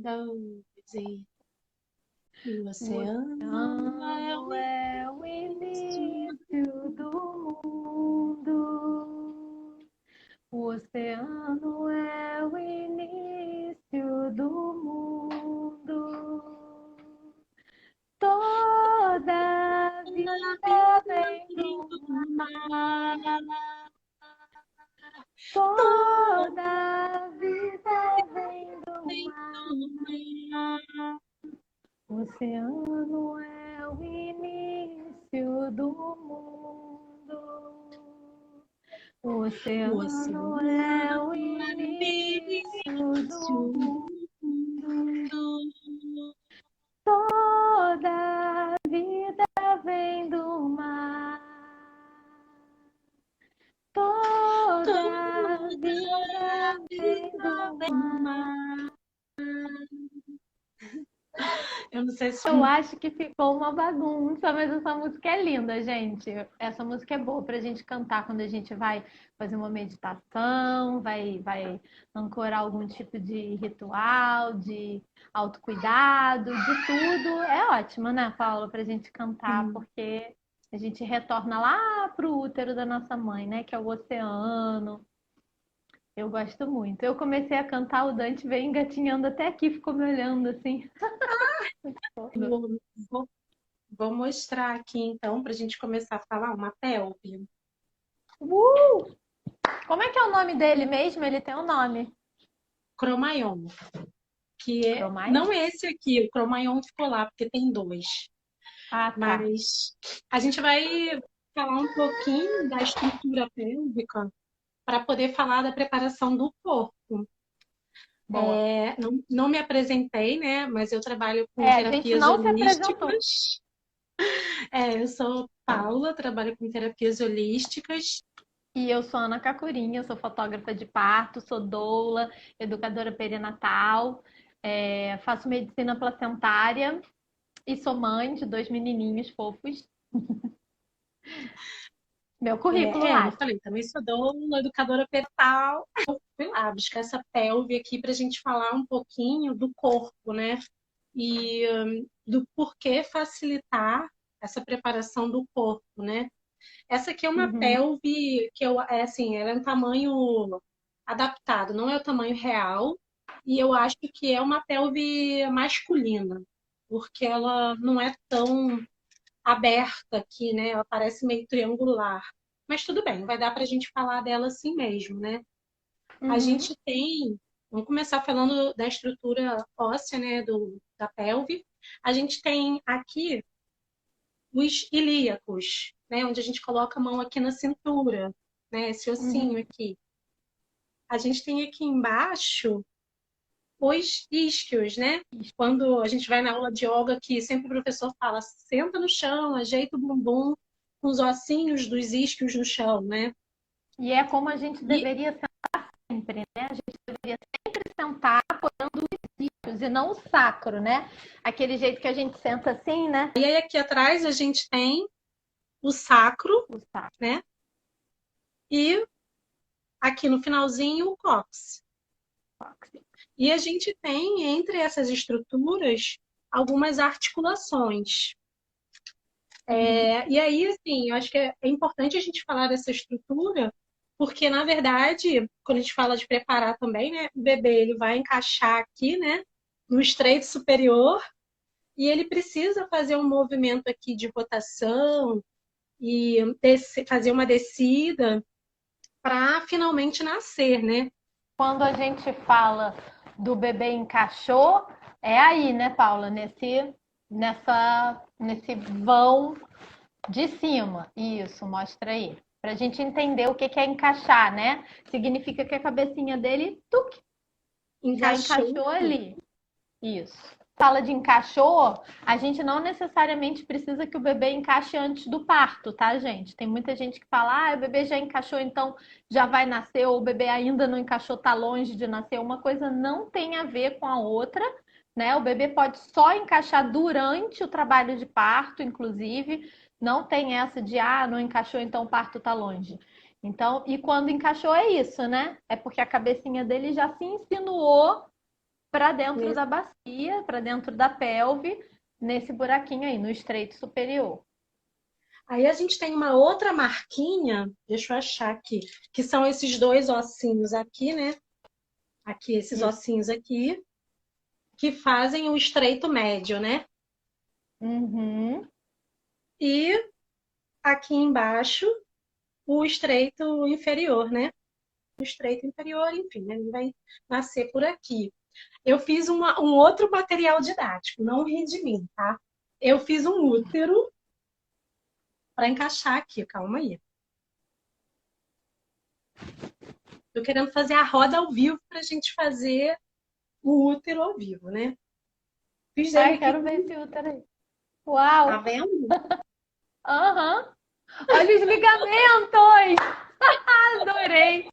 e o O oceano é o oceano é o início do mundo. O oceano é o início do mundo. Toda vida vem do mar. Toda vida vem do mar. O oceano é o início do mundo. O O oceano oceano é o é o início do início mundo. do mundo. Toda vida vem do mar. Toda Toda vida vem vida do vem do mar. mar. Eu não sei se Eu acho que ficou uma bagunça, mas essa música é linda, gente. Essa música é boa pra gente cantar quando a gente vai fazer uma meditação, vai ancorar algum tipo de ritual, de autocuidado, de tudo. É ótima, né, Paula, pra gente cantar, sim. porque a gente retorna lá pro útero da nossa mãe, né, que é o oceano. Eu gosto muito. Eu comecei a cantar, o Dante veio engatinhando até aqui, ficou me olhando assim. Eu vou mostrar aqui então para a gente começar a falar uma pelve. Uh! Como é que é o nome dele mesmo? Ele tem um nome. Cromaion, que é Cromai? não esse aqui, o Cromaion ficou lá porque tem dois. Ah, tá. Mas a gente vai falar um pouquinho da estrutura pélvica para poder falar da preparação do corpo. Boa. Não me apresentei, né? Mas eu trabalho com É, a gente terapias não se apresentou. holísticas. Eu sou Paula, trabalho com terapias holísticas. E eu sou Ana Cacurinha, eu sou fotógrafa de parto, sou doula, educadora perinatal, faço medicina placentária e sou mãe de dois menininhos fofos. Meu currículo Não lá. falei, também sou doula, educadora perinatal. Fui lá buscar essa pelve aqui para a gente falar um pouquinho do corpo, né? E do porquê facilitar essa preparação do corpo, né? Essa aqui é uma Uhum. pelve que assim, ela é um tamanho adaptado, não é o tamanho real. E eu acho que é uma pelve masculina, porque ela não é tão aberta aqui, né? Ela parece meio triangular. Mas tudo bem, vai dar para a gente falar dela assim mesmo, né? A Uhum. gente tem, vamos começar falando da estrutura óssea, né, da pelve. A gente tem aqui os ilíacos, né, onde a gente coloca a mão aqui na cintura, né, esse ossinho Uhum. aqui. A gente tem aqui embaixo os isquios, né? Quando a gente vai na aula de yoga, que sempre o professor fala, senta no chão, ajeita o bumbum com os ossinhos dos isquios no chão, né? E é como a gente E, deveria sentar sempre, né? A gente deveria sempre sentar apoiando os isquios e não o sacro, né? Aquele jeito que a gente senta assim, né? e aí aqui atrás a gente tem o sacro, O sacro. né? E aqui no finalzinho o cóccix. E a gente tem entre essas estruturas algumas articulações. Uhum. E aí, assim, eu acho que é importante a gente falar dessa estrutura, porque, na verdade, quando a gente fala de preparar também, né, o bebê ele vai encaixar aqui, né, no estreito superior, e ele precisa fazer um movimento aqui de rotação e fazer uma descida para finalmente nascer, né? Quando a gente fala do bebê encaixou, é aí, né, Paula? Nesse vão de cima. Isso, mostra aí. Para a gente entender o que é encaixar, né? Significa que a cabecinha dele já Encaixou. encaixou ali. Isso. Fala de encaixou, a gente não necessariamente precisa que o bebê encaixe antes do parto, tá, gente? Tem muita gente que fala, o bebê já encaixou, então já vai nascer, ou o bebê ainda não encaixou, tá longe de nascer. Uma coisa não tem a ver com a outra, né? O bebê pode só encaixar durante o trabalho de parto, inclusive. Não tem essa de, não encaixou, então o parto tá longe. Então, e quando encaixou é isso, né? É porque a cabecinha dele já se insinuou para dentro da bacia, para dentro da pelve, nesse buraquinho aí, no estreito superior. Aí a gente tem uma outra marquinha, deixa eu achar aqui, que são esses dois ossinhos aqui, né? Aqui, esses Isso. ossinhos aqui, que fazem o estreito médio, né? Uhum. E aqui embaixo, o estreito inferior, né? O estreito inferior, enfim, né? Ele vai nascer por aqui. Eu fiz um outro material didático, não ri de mim, tá? Eu fiz um útero para encaixar aqui, calma aí. Tô querendo fazer a roda ao vivo para a gente fazer o útero ao vivo, né? Fiz ele Ai, aqui, quero ver esse útero aí. tá Uau! vendo? Aham. Olha os ligamentos! Adorei!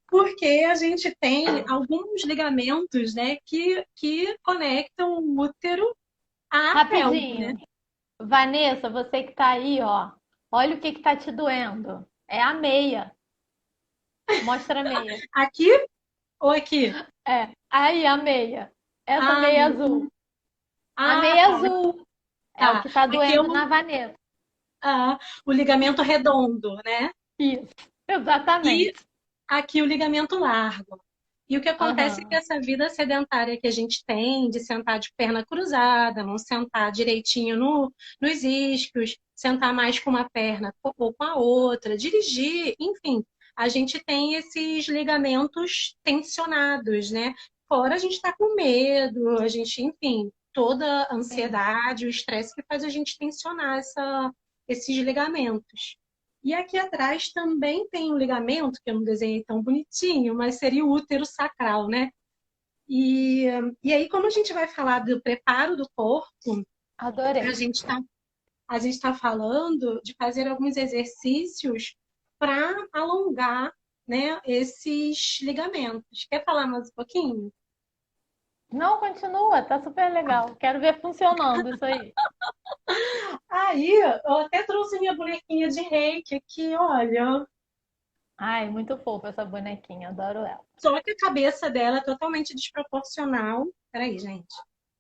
Porque a gente tem alguns ligamentos, né, que conectam o útero à pelve, né? Rapidinho. Vanessa, você que tá aí, ó. Olha o que que tá te doendo. É a meia. Mostra a meia. Aqui ou aqui? É, aí a meia. Essa Ah, meia azul. A ah, meia tá, azul é o tá. que tá Aqui é doendo na Vanessa. o ligamento redondo, né? Isso, E exatamente. aqui o ligamento largo. E o que acontece é que Aham. essa vida sedentária que a gente tem, de sentar de perna cruzada, não sentar direitinho nos isquios, sentar mais com uma perna ou com a outra, dirigir, enfim, a gente tem esses ligamentos tensionados, né? Fora a gente está com medo, a gente, enfim, toda a Sim. ansiedade, o estresse que faz a gente tensionar esses ligamentos. E aqui atrás também tem um ligamento, que eu não desenhei tão bonitinho, mas seria o útero sacral, né? E, e aí, como a gente vai falar do preparo do corpo, a Adorei. gente está a gente tá falando de fazer alguns exercícios para alongar, né, esses ligamentos. Quer falar mais um pouquinho? Não, continua, tá super legal. Quero ver funcionando isso aí. Aí, eu até trouxe minha bonequinha de reiki aqui, olha. Ai, muito fofa essa bonequinha, adoro ela. Só que a cabeça dela é totalmente desproporcional. Peraí, gente.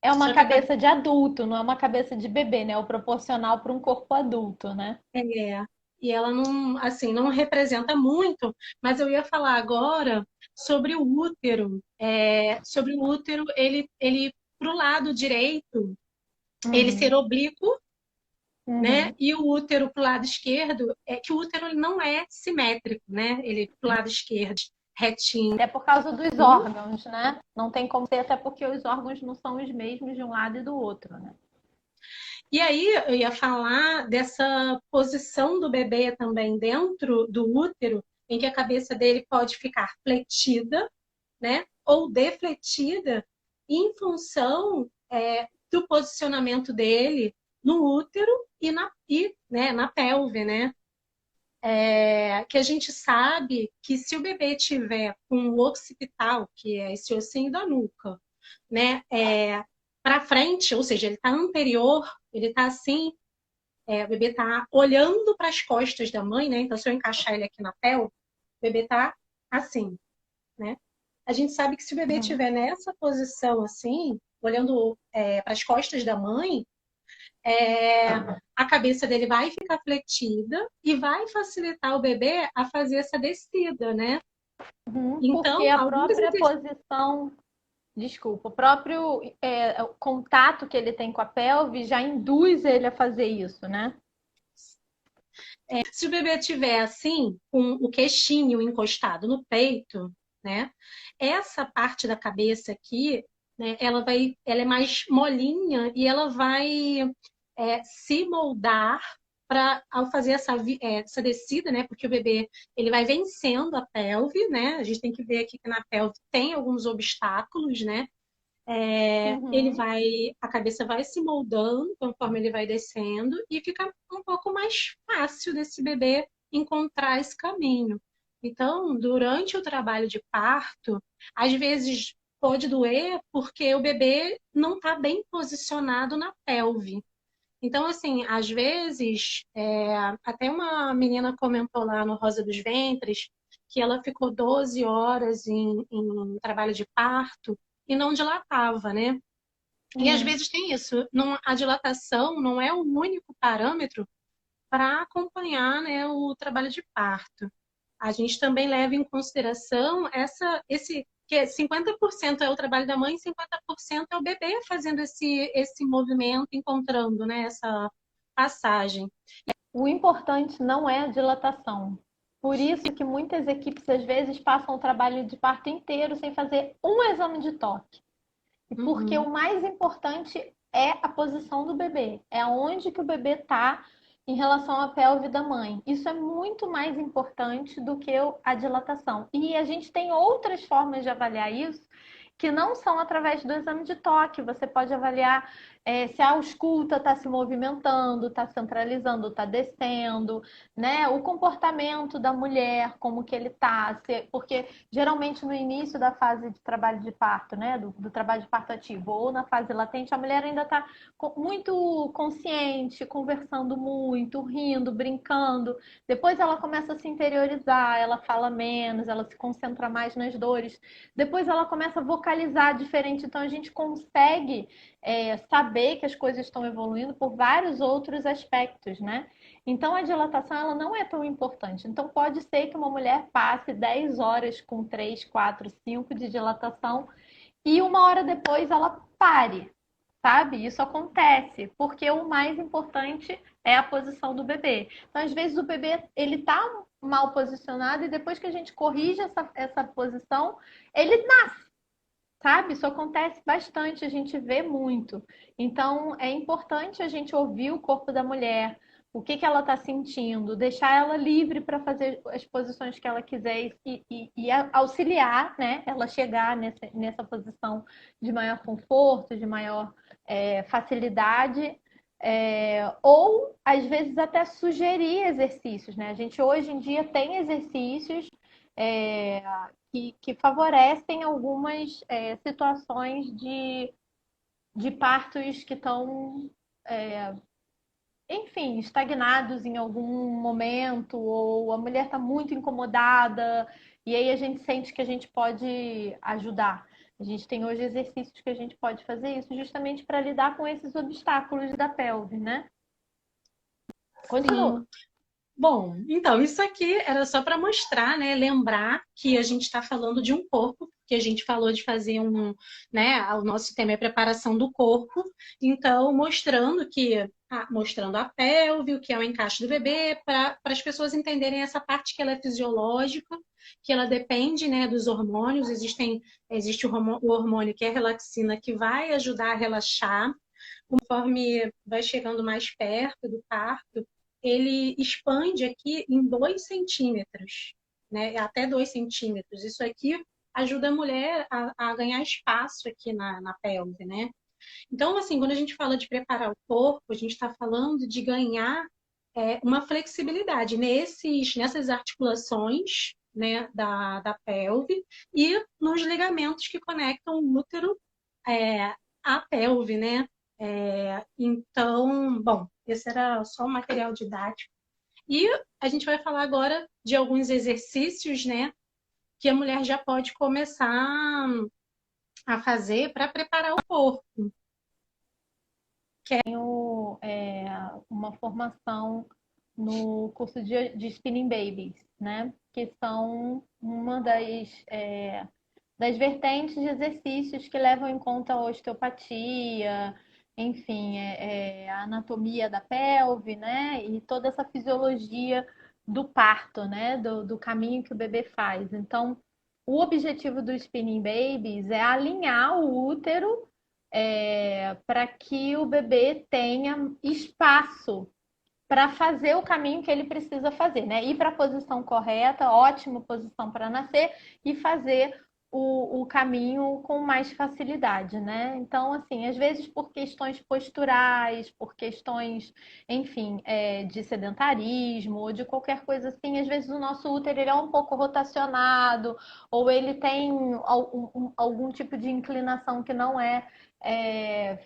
É uma Só que a cabeça de adulto, não é uma cabeça de bebê, né? É o proporcional para um corpo adulto, né? É, e ela não, assim, não representa muito, mas eu ia falar agora sobre o útero. Sobre o útero, ele pro lado direito, ele ser Uhum, oblíquo, né? uhum. E o útero pro lado esquerdo, é que o útero ele não é simétrico, né? Ele pro lado esquerdo, retinho. Até por causa dos órgãos, né? Não tem como ser, até porque os órgãos não são os mesmos de um lado e do outro, né? E aí eu ia falar dessa posição do bebê também dentro do útero, em que a cabeça dele pode ficar fletida, né? Ou defletida em função do posicionamento dele no útero na pelve, né? Que a gente sabe que se o bebê tiver com o occipital, que é esse ossinho da nuca, né, para frente, ou seja, ele está anterior, ele está assim, o bebê está olhando para as costas da mãe, né? Então, se eu encaixar ele aqui na pelve, o bebê está assim, né? A gente sabe que se o bebê Uhum. estiver nessa posição assim, olhando para as costas da mãe, a cabeça dele vai ficar fletida e vai facilitar o bebê a fazer essa descida, né? Uhum, porque Então, a alguns própria exercícios. posição, desculpa, o próprio o contato que ele tem com a pelve já induz ele a fazer isso, né? Se o bebê tiver assim, com o queixinho encostado no peito, né? Essa parte da cabeça aqui, né? Ela é mais molinha e ela vai se moldar para ao fazer essa descida, né? Porque o bebê ele vai vencendo a pelve, né? A gente tem que ver aqui que na pelve tem alguns obstáculos, né? Uhum. A cabeça vai se moldando conforme ele vai descendo e fica um pouco mais fácil desse bebê encontrar esse caminho. Então, durante o trabalho de parto, às vezes pode doer porque o bebê não está bem posicionado na pelve. Então, assim, às vezes, até uma menina comentou lá no Rosa dos Ventres que ela ficou 12 horas em trabalho de parto e não dilatava, né? E às Uhum. vezes tem isso, não, a dilatação não é o único parâmetro para acompanhar, né, o trabalho de parto. A gente também leva em consideração esse que 50% é o trabalho da mãe, 50% é o bebê fazendo esse movimento, encontrando, né, essa passagem. O importante não é a dilatação. Por isso que muitas equipes às vezes passam o trabalho de parto inteiro sem fazer um exame de toque. E porque Uhum. o mais importante é a posição do bebê, é onde que o bebê está em relação à pelve da mãe. Isso é muito mais importante do que a dilatação. E a gente tem outras formas de avaliar isso que não são através do exame de toque. Você pode avaliar se a ausculta está se movimentando, está centralizando, está descendo, né? O comportamento da mulher, como que ele está, porque geralmente no início da fase de trabalho de parto, né, do trabalho de parto ativo ou na fase latente, a mulher ainda está muito consciente, conversando muito, rindo, brincando. Depois ela começa a se interiorizar, ela fala menos, ela se concentra mais nas dores. Depois ela começa a vocalizar diferente, então a gente consegue saber que as coisas estão evoluindo por vários outros aspectos, né? Então a dilatação ela não é tão importante. Então pode ser que uma mulher passe 10 horas com 3, 4, 5 de dilatação e uma hora depois ela pare, sabe? Isso acontece, porque o mais importante é a posição do bebê. Então às vezes o bebê ele tá mal posicionado e depois que a gente corrige essa posição, ele nasce. Sabe? Isso acontece bastante, a gente vê muito. Então, é importante a gente ouvir o corpo da mulher, o que ela está sentindo, deixar ela livre para fazer as posições que ela quiser e auxiliar, né? Ela chegar nessa posição de maior conforto, de maior facilidade. Ou às vezes até sugerir exercícios, né? A gente hoje em dia tem exercícios é, que favorecem algumas situações de partos que estão, enfim, estagnados em algum momento, ou a mulher está muito incomodada, e aí a gente sente que a gente pode ajudar. A gente tem hoje exercícios que a gente pode fazer isso justamente para lidar com esses obstáculos da pelve, né? Continua. Sim. Bom, então, isso aqui era só para mostrar, né? Lembrar que a gente está falando de um corpo, que a gente falou de fazer né? O nosso tema é preparação do corpo. Então, mostrando a pelve, o que é o encaixe do bebê, para as pessoas entenderem essa parte que ela é fisiológica, que ela depende, né, dos hormônios. Existe o hormônio que é a relaxina, que vai ajudar a relaxar. Conforme vai chegando mais perto do parto, ele expande aqui em 2 centímetros, né? Até 2 centímetros. Isso aqui ajuda a mulher a ganhar espaço aqui na pelve, né? Então, assim, quando a gente fala de preparar o corpo, a gente está falando de ganhar uma flexibilidade nessas articulações, né, da pelve e nos ligamentos que conectam o útero à pelve, né? Então, bom, esse era só o material didático. E a gente vai falar agora de alguns exercícios, né, que a mulher já pode começar a fazer para preparar o corpo. Tenho uma formação no curso de Spinning Babies, né? Que são uma das vertentes de exercícios que levam em conta a osteopatia, enfim, a anatomia da pelve, né? E toda essa fisiologia do parto, né? Do caminho que o bebê faz. Então, o objetivo do Spinning Babies é alinhar o útero para que o bebê tenha espaço para fazer o caminho que ele precisa fazer, né? Ir para a posição correta, ótima posição para nascer e fazer o caminho com mais facilidade, né? Então, assim, às vezes por questões posturais, por questões, enfim, de sedentarismo ou de qualquer coisa assim, às vezes o nosso útero ele é um pouco rotacionado ou ele tem algum tipo de inclinação que não é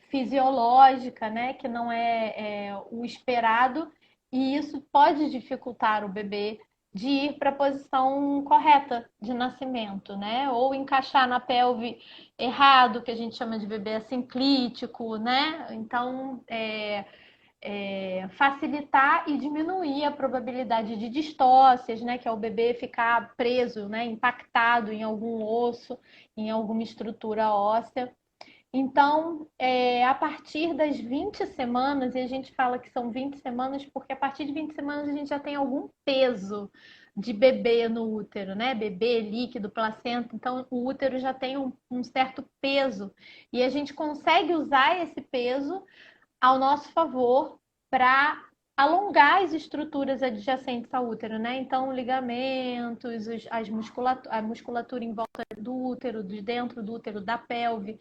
fisiológica, né? Que não é o esperado, e isso pode dificultar o bebê de ir para a posição correta de nascimento, né? Ou encaixar na pelve errado, que a gente chama de bebê assinclítico, né? Então, facilitar e diminuir a probabilidade de distócias, né? Que é o bebê ficar preso, né? Impactado em algum osso, em alguma estrutura óssea. Então, a partir das 20 semanas, e a gente fala que são 20 semanas porque a partir de 20 semanas a gente já tem algum peso de bebê no útero, né? Bebê, líquido, placenta. Então, o útero já tem um certo peso. E a gente consegue usar esse peso ao nosso favor para alongar as estruturas adjacentes ao útero, né? Então, ligamentos, a musculatura em volta do útero, de dentro do útero, da pelve.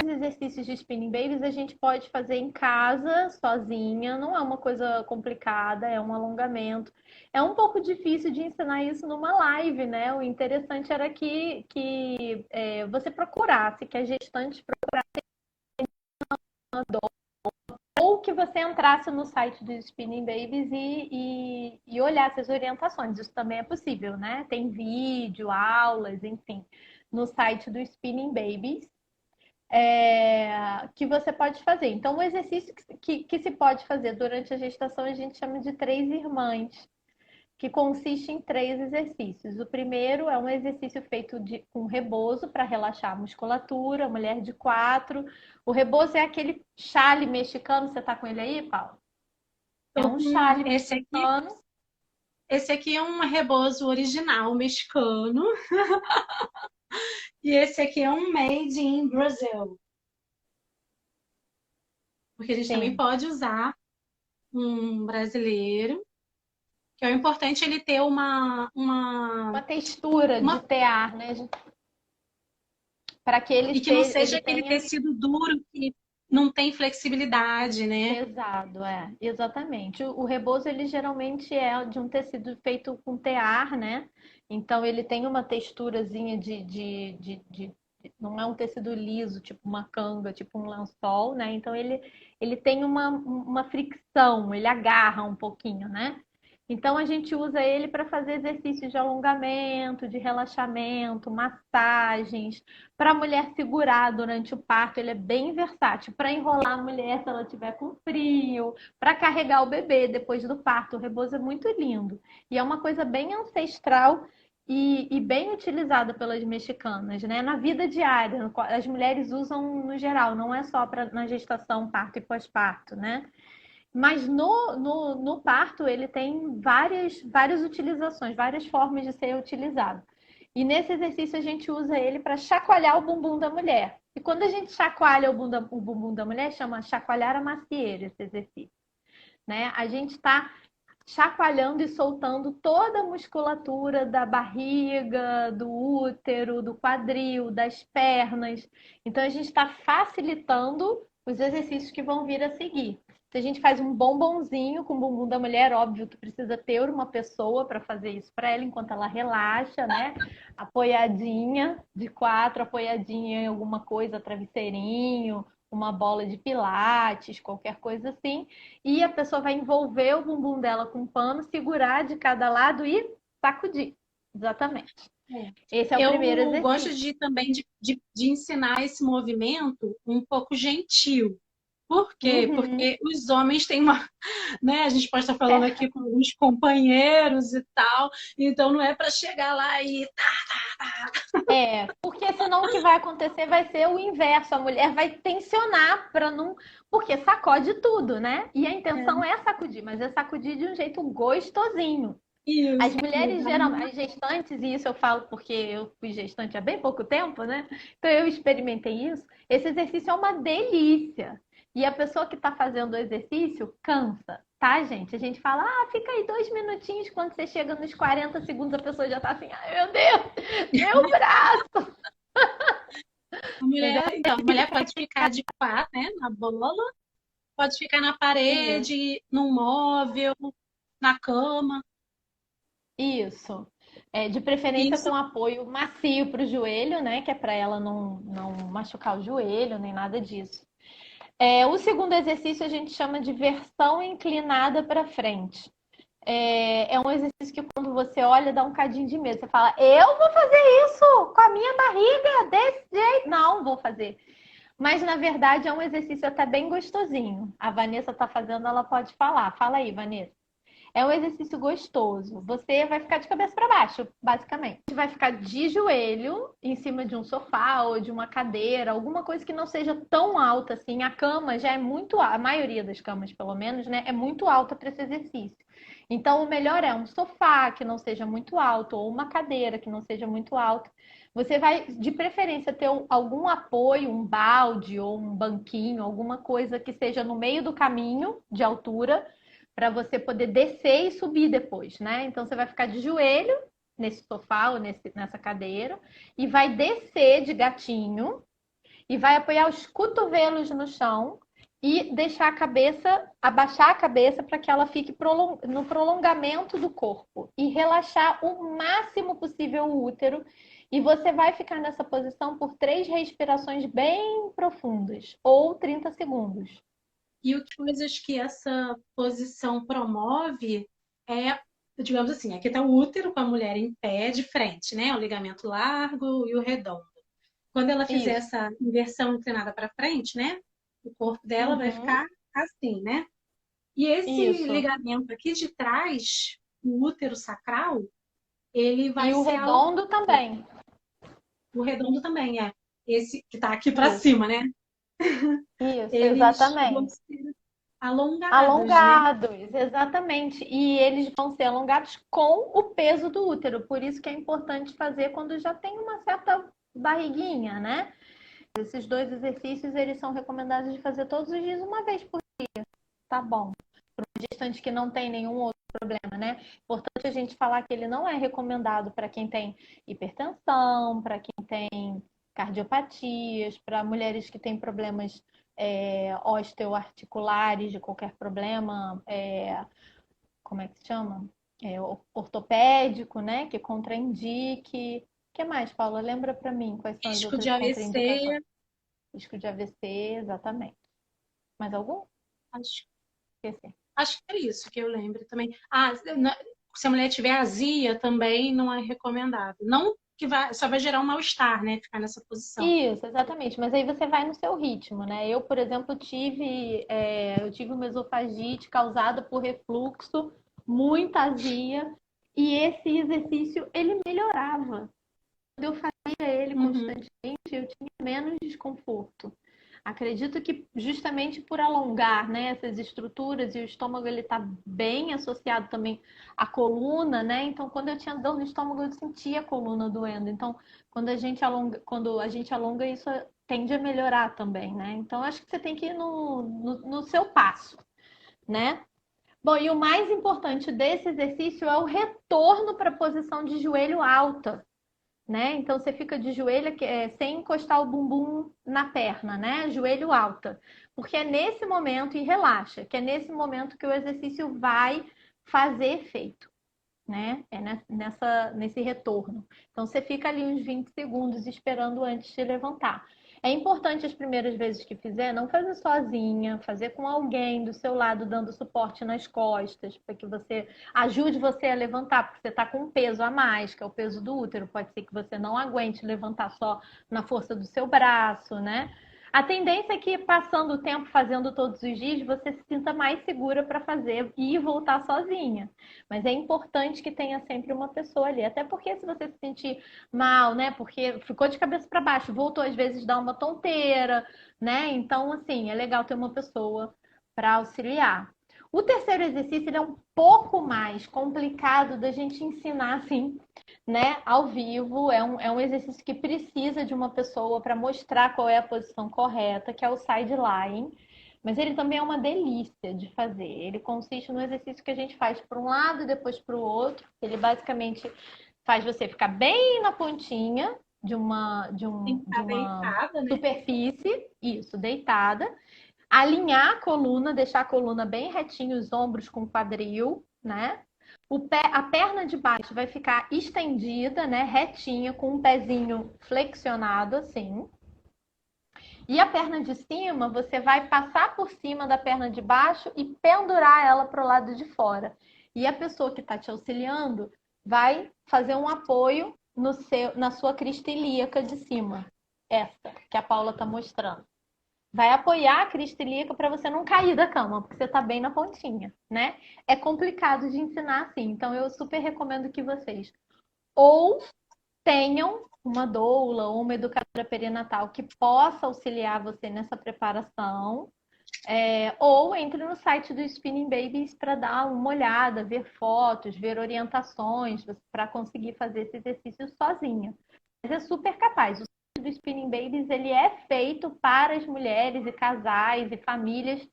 Os exercícios de spinning babies a gente pode fazer em casa, sozinha, não é uma coisa complicada, é um alongamento. É um pouco difícil de ensinar isso numa live, né? O interessante era que você procurasse, que as gestantes procurassem ou que você entrasse no site dos Spinning Babies e olhasse as orientações. Isso também é possível, né? Tem vídeo, aulas, enfim, no site do Spinning Babies. Que você pode fazer. Então, o exercício que se pode fazer durante a gestação a gente chama de 3 irmãs, que consiste em 3 exercícios. O primeiro é um exercício feito com rebozo para relaxar a musculatura, mulher de 4. O rebozo é aquele chale mexicano, você está com ele aí, Paulo? É um chale mexicano. Esse aqui é um rebozo original mexicano. E esse aqui é um made in Brazil. Porque a gente também pode usar um brasileiro, que é o importante ele ter uma textura de tear, né? Para que e que não seja aquele tecido duro que não tem flexibilidade, né? Pesado, exatamente. O rebozo, ele geralmente é de um tecido feito com tear, né? Então, ele tem uma texturazinha não é um tecido liso, tipo uma canga, tipo um lençol, né? Então, ele tem uma fricção, ele agarra um pouquinho, né? Então, a gente usa ele para fazer exercícios de alongamento, de relaxamento, massagens. Para a mulher segurar durante o parto, ele é bem versátil. Para enrolar a mulher se ela estiver com frio, para carregar o bebê depois do parto. O rebozo é muito lindo. E é uma coisa bem ancestral e bem utilizada pelas mexicanas, né? Na vida diária, as mulheres usam no geral, não é só na gestação, parto e pós-parto, né? Mas no parto ele tem várias utilizações, várias formas de ser utilizado. E nesse exercício a gente usa ele para chacoalhar o bumbum da mulher. E quando a gente chacoalha o bumbum da mulher, chama chacoalhar a macieira esse exercício. Né? A gente está chacoalhando e soltando toda a musculatura da barriga, do útero, do quadril, das pernas. Então a gente está facilitando os exercícios que vão vir a seguir. Se a gente faz um bombonzinho com o bumbum da mulher, óbvio que precisa ter uma pessoa para fazer isso para ela enquanto ela relaxa, né? Apoiadinha de 4, apoiadinha em alguma coisa, travesseirinho, uma bola de pilates, qualquer coisa assim. E a pessoa vai envolver o bumbum dela com um pano, segurar de cada lado e sacudir. Exatamente. Esse é o primeiro exercício. Eu gosto também de ensinar esse movimento um pouco gentil. Por quê? Porque os homens têm uma, né? A gente pode estar falando aqui com alguns companheiros e tal, então não é para chegar lá e porque senão o que vai acontecer vai ser o inverso. A mulher vai tensionar para não, porque sacode tudo, né? E a intenção é sacudir, mas é sacudir de um jeito gostosinho. Isso, as mulheres geralmente, as gestantes, e isso eu falo porque eu fui gestante há bem pouco tempo, né? Então eu experimentei isso. Esse exercício é uma delícia. E a pessoa que está fazendo o exercício cansa, tá, gente? A gente fala, fica aí 2 minutinhos. Quando você chega nos 40 segundos, a pessoa já tá assim, ai meu Deus, meu braço! A mulher pode ficar de pá, né, na bola, pode ficar na parede, num móvel, na cama. Isso. De preferência com apoio macio para o joelho, né? Que é para ela não machucar o joelho, nem nada disso. O segundo exercício a gente chama de versão inclinada para frente. É um exercício que quando você olha dá um cadinho de medo. Você fala, eu vou fazer isso com a minha barriga desse jeito? Não, vou fazer. Mas na verdade é um exercício até bem gostosinho. A Vanessa está fazendo, ela pode falar. Fala aí, Vanessa. É um exercício gostoso. Você vai ficar de cabeça para baixo, basicamente. Você vai ficar de joelho em cima de um sofá ou de uma cadeira, alguma coisa que não seja tão alta assim. A cama já é muito alta, a maioria das camas, pelo menos, né, é muito alta para esse exercício. Então, o melhor é um sofá que não seja muito alto ou uma cadeira que não seja muito alta. Você vai, de preferência, ter algum apoio, um balde ou um banquinho, alguma coisa que seja no meio do caminho de altura para você poder descer e subir depois, né? Então você vai ficar de joelho nesse sofá ou nessa cadeira e vai descer de gatinho e vai apoiar os cotovelos no chão e deixar a cabeça, abaixar a cabeça para que ela fique no prolongamento do corpo e relaxar o máximo possível o útero. E você vai ficar nessa posição por 3 respirações bem profundas ou 30 segundos. E o que coisas que essa posição promove é, digamos assim, aqui está o útero com a mulher em pé de frente, né? O ligamento largo e o redondo. Quando ela fizer Isso. essa inversão inclinada para frente, né? O corpo dela vai Uhum. ficar assim, né? E esse Isso. ligamento aqui de trás, o útero sacral, ele vai E o ser redondo também. o redondo também é esse que está aqui para Isso, cima, né? isso, Eles vão exatamente. ser alongados, né? Alongados, exatamente. E eles vão ser alongados com o peso do útero. Por isso que é importante fazer quando já tem uma certa barriguinha, né? Esses 2 exercícios, eles são recomendados de fazer todos os dias, uma vez por dia. Tá bom. Para o gestante que não tem nenhum outro problema, né? Importante a gente falar que ele não é recomendado para quem tem hipertensão, para quem tem cardiopatias, para mulheres que têm problemas osteoarticulares, de qualquer problema, como é que se chama? Ortopédico, né? Que contraindique. O que mais, Paula? Lembra para mim quais são as Risco de outras contraindicações? AVC, Risco de AVC, exatamente. Mais algum? acho, Esqueci. acho que é isso que eu lembro também. Ah, se a mulher tiver azia também não é recomendável. Não que vai, só vai gerar um mal-estar, né? Ficar nessa posição. Isso, exatamente. Mas aí você vai no seu ritmo, né? Eu, por exemplo, eu tive uma esofagite causada por refluxo, muita azia, e esse exercício ele melhorava. Quando eu fazia ele Uhum. constantemente, eu tinha menos desconforto. Acredito que justamente por alongar, né, essas estruturas e o estômago ele está bem associado também à coluna, né? Então, quando eu tinha dor no estômago, eu sentia a coluna doendo. Então, quando a gente alonga, isso tende a melhorar também, né? Então, acho que você tem que ir no seu passo, né? Bom, e o mais importante desse exercício é o retorno para a posição de joelho alta, né? Então você fica de joelho sem encostar o bumbum na perna, né? Joelho alta. Porque é nesse momento, e relaxa, que é nesse momento que o exercício vai fazer efeito, né? É nesse retorno. Então você fica ali uns 20 segundos esperando antes de levantar. É importante as primeiras vezes que fizer, não fazer sozinha, fazer com alguém do seu lado dando suporte nas costas, para que você ajude você a levantar, porque você está com um peso a mais, que é o peso do útero. Pode ser que você não aguente levantar só na força do seu braço, né? A tendência é que, passando o tempo fazendo todos os dias, você se sinta mais segura para fazer e voltar sozinha. Mas é importante que tenha sempre uma pessoa ali. Até porque se você se sentir mal, né? Porque ficou de cabeça para baixo, voltou às vezes dá uma tonteira, né? Então, assim, é legal ter uma pessoa para auxiliar. O terceiro exercício ele é um pouco mais complicado da gente ensinar assim, né, ao vivo. É um exercício que precisa de uma pessoa para mostrar qual é a posição correta, que é o side lying. Mas ele também é uma delícia de fazer. Ele consiste no exercício que a gente faz para um lado e depois para o outro. Ele basicamente faz você ficar bem na pontinha de uma, de Tem um, que de estar uma deitada, né? superfície, isso, deitada. Alinhar a coluna, deixar a coluna bem retinha, os ombros com o quadril, né? A perna de baixo vai ficar estendida, né? Retinha, com o pezinho flexionado, assim. E a perna de cima, você vai passar por cima da perna de baixo e pendurar ela para o lado de fora. E a pessoa que está te auxiliando vai fazer um apoio na sua crista ilíaca de cima, essa que a Paula está mostrando. Vai apoiar a crista ilíaca para você não cair da cama, porque você está bem na pontinha, né? É complicado de ensinar assim, então eu super recomendo que vocês ou tenham uma doula ou uma educadora perinatal que possa auxiliar você nessa preparação, ou entre no site do Spinning Babies para dar uma olhada, ver fotos, ver orientações para conseguir fazer esse exercício sozinha. Mas é super capaz. O site do Spinning Babies ele é feito para as mulheres e casais e famílias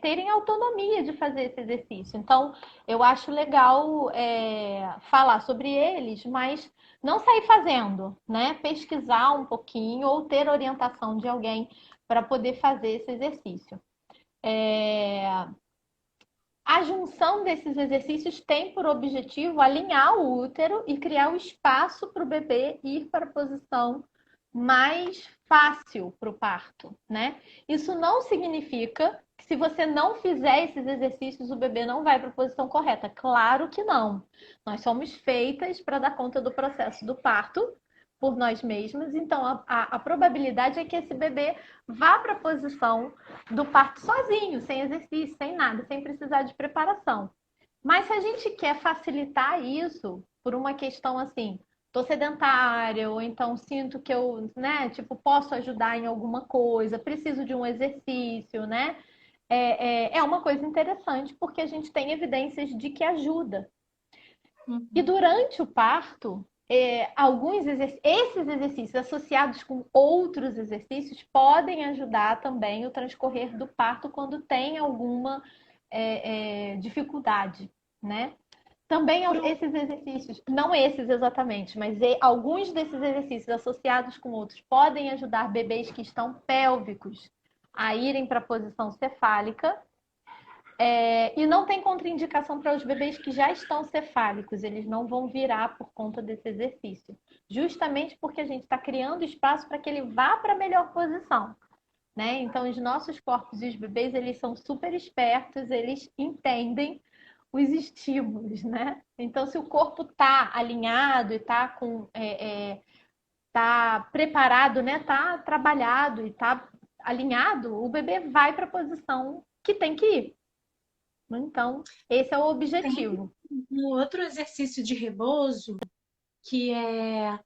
terem autonomia de fazer esse exercício. Então, eu acho legal falar sobre eles, mas não sair fazendo, né? Pesquisar um pouquinho ou ter orientação de alguém para poder fazer esse exercício. A junção desses exercícios tem por objetivo alinhar o útero e criar o espaço para o bebê ir para a posição mais fácil para o parto, né? Isso não significa que se você não fizer esses exercícios, o bebê não vai para a posição correta. Claro que não. Nós somos feitas para dar conta do processo do parto por nós mesmas, então a probabilidade é que esse bebê vá para a posição do parto sozinho, sem exercício, sem nada, sem precisar de preparação. Mas se a gente quer facilitar isso por uma questão assim, tô sedentária, ou então sinto que eu, né, tipo, posso ajudar em alguma coisa, preciso de um exercício, né? É uma coisa interessante porque a gente tem evidências de que ajuda. E durante o parto, esses exercícios associados com outros exercícios podem ajudar também o transcorrer do parto quando tem alguma dificuldade, né? Também esses exercícios, não esses exatamente, mas alguns desses exercícios associados com outros podem ajudar bebês que estão pélvicos a irem para a posição cefálica. E não tem contraindicação para os bebês que já estão cefálicos, eles não vão virar por conta desse exercício. Justamente porque a gente está criando espaço para que ele vá para a melhor posição. Né? Então, os nossos corpos e os bebês, eles são super espertos, eles entendem os estímulos, né? Então, se o corpo está alinhado e está tá preparado, né? Tá trabalhado e está alinhado, o bebê vai para a posição que tem que ir. Então, esse é o Tem objetivo. um outro exercício de repouso que é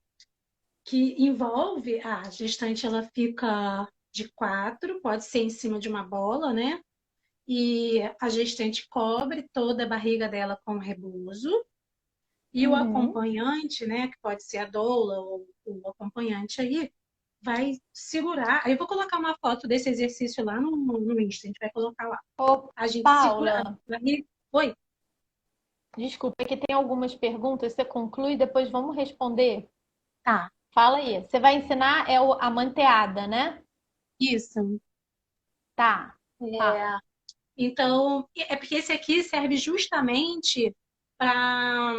que envolve a gestante, ela fica de quatro, pode ser em cima de uma bola, né? E a gestante cobre toda a barriga dela com rebozo. E o Uhum. acompanhante, né, que pode ser a doula ou o acompanhante aí, vai segurar. Aí eu vou colocar uma foto desse exercício lá no Insta, a gente vai colocar lá. Ô, A gente segura a Paula, barriga. Oi? desculpa, é que tem algumas perguntas, você conclui, depois vamos responder. Tá, Fala aí. Você vai ensinar a manteada, né? isso. Tá. Tá. É, então, é porque esse aqui serve justamente para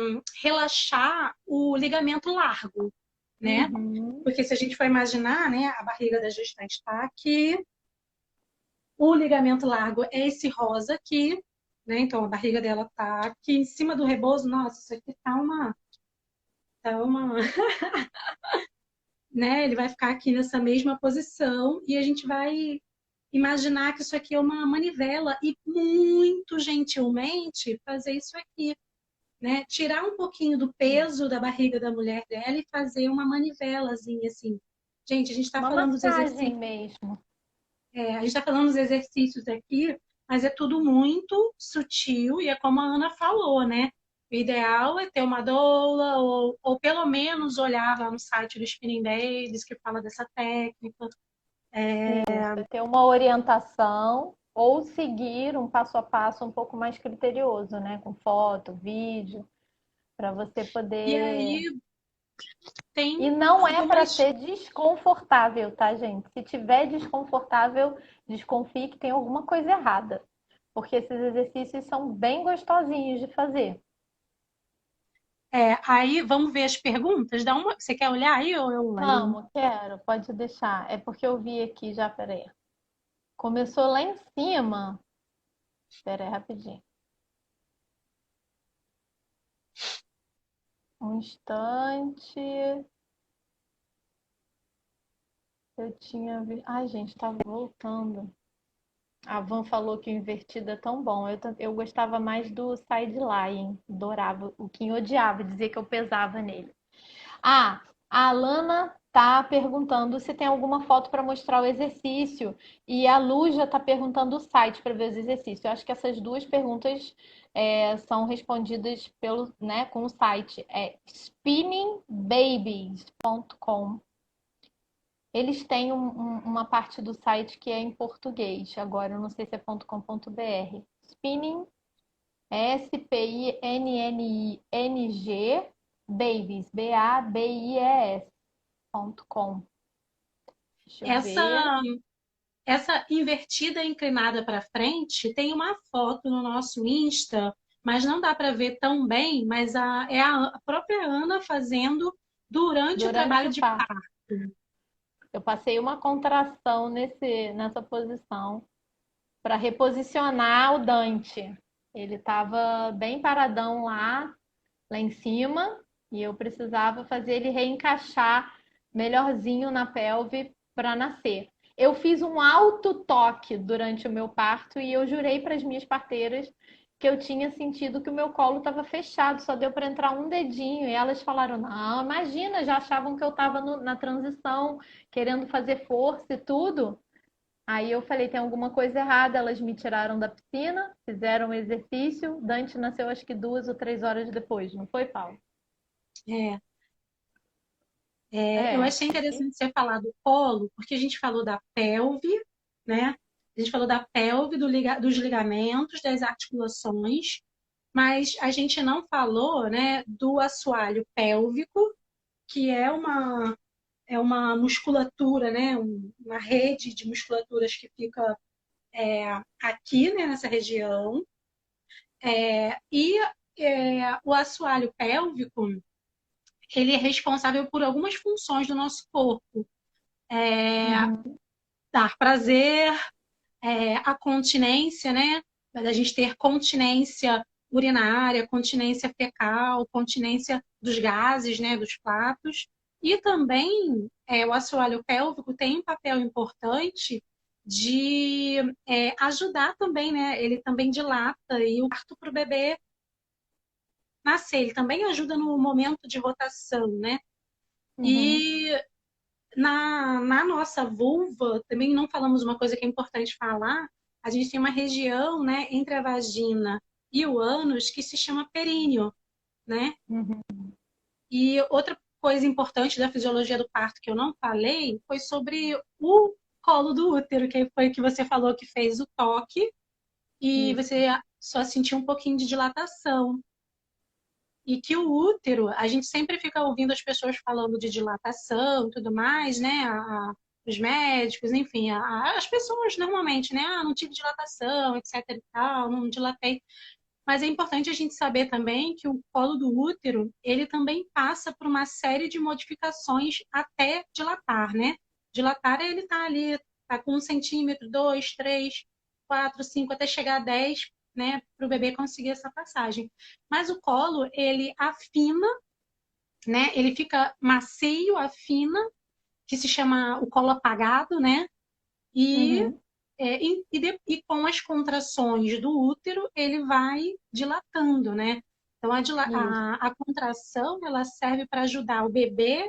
relaxar o ligamento largo, né? Uhum. Porque se a gente for imaginar, né, a barriga da gestante está aqui, o ligamento largo é esse rosa aqui, né? Então a barriga dela tá aqui em cima do rebozo. Nossa, isso aqui tá uma, né? Ele vai ficar aqui nessa mesma posição e a gente vai imaginar que isso aqui é uma manivela e muito gentilmente fazer isso aqui, né? Tirar um pouquinho do peso da barriga da mulher dela e fazer uma manivelazinha assim. Gente, a gente está Uma falando dos massagem exercícios, mesmo. a gente está falando dos exercícios aqui, mas é tudo muito sutil e é como a Ana falou, né? O ideal é ter uma doula ou pelo menos olhar lá no site do Spinning Babies que fala dessa técnica. Isso, é ter uma orientação ou seguir um passo a passo um pouco mais criterioso, né? Com foto, vídeo, para você E poder. aí tem E não é para algumas. ser desconfortável, tá, gente? Se tiver desconfortável, desconfie que tem alguma coisa errada. Porque esses exercícios são bem gostosinhos de fazer. Aí vamos ver as perguntas. Você quer olhar aí ou eu olho? Vamos, quero, pode deixar. É porque eu vi aqui já, peraí. Começou lá em cima. Peraí, rapidinho. Um instante. Eu tinha visto. Ai, gente, tá voltando. A Van falou que o invertido é tão bom. Eu gostava mais do sideline. Adorava. O Kim odiava, dizia que eu pesava nele. Ah, a Alana tá perguntando se tem alguma foto para mostrar o exercício. E a Lu já tá perguntando o site para ver os exercícios. Eu acho que essas duas perguntas são respondidas né, com o site. É spinningbabies.com. Eles têm uma parte do site que é em português. Agora, eu não sei se é .com.br. Spinning, SPINNING, Babies, BABIES.com. Deixa eu ver. Essa, essa invertida inclinada para frente tem uma foto no nosso Insta, mas não dá para ver tão bem, mas é a própria Ana fazendo durante o Durante trabalho o de parto. parto. Eu passei uma contração nessa posição para reposicionar o Dante. Ele estava bem paradão lá em cima, e eu precisava fazer ele reencaixar melhorzinho na pelve para nascer. Eu fiz um alto toque durante o meu parto e eu jurei para as minhas parteiras que eu tinha sentido que o meu colo estava fechado, só deu para entrar um dedinho. E elas falaram: não, imagina, já achavam que eu estava na transição, querendo fazer força e tudo. Aí eu falei, tem alguma coisa errada. Elas me tiraram da piscina, fizeram o exercício. Dante nasceu acho que 2 ou 3 horas depois, não foi, Paulo? É, eu É. achei interessante você falar do colo, porque a gente falou da pelve, né? A gente falou da pelve, dos ligamentos, das articulações, mas a gente não falou, né, do assoalho pélvico, que é uma musculatura, né, uma rede de musculaturas que fica aqui, né, nessa região. E o assoalho pélvico, ele é responsável por algumas funções do nosso corpo. Uhum. Dar prazer, a continência, né? A gente ter continência urinária, continência fecal, continência dos gases, né? Dos platos. E também o assoalho pélvico tem um papel importante de ajudar também, né? Ele também dilata e o parto para o bebê nascer. Ele também ajuda no momento de rotação, né? Uhum. E na nossa vulva, também não falamos uma coisa que é importante falar, a gente tem uma região, né, entre a vagina e o ânus que se chama períneo, né? Uhum. E outra coisa importante da fisiologia do parto que eu não falei foi sobre o colo do útero, que foi que você falou que fez o toque e Isso. você só sentiu um pouquinho de dilatação. E que o útero, a gente sempre fica ouvindo as pessoas falando de dilatação e tudo mais, né? Os médicos, enfim, as pessoas normalmente, né? Ah, não tive dilatação, etc e tal, não dilatei. Mas é importante a gente saber também que o colo do útero, ele também passa por uma série de modificações até dilatar, né? Dilatar, ele tá ali, tá com 1 centímetro, 2, 3, 4, 5, até chegar a 10, né? Para o bebê conseguir essa passagem. Mas o colo, ele afina, né? Ele fica macio, afina, que se chama o colo apagado, né? E, Uhum. e com as contrações do útero, ele vai dilatando, né? Então, Isso. a contração, ela serve para ajudar o bebê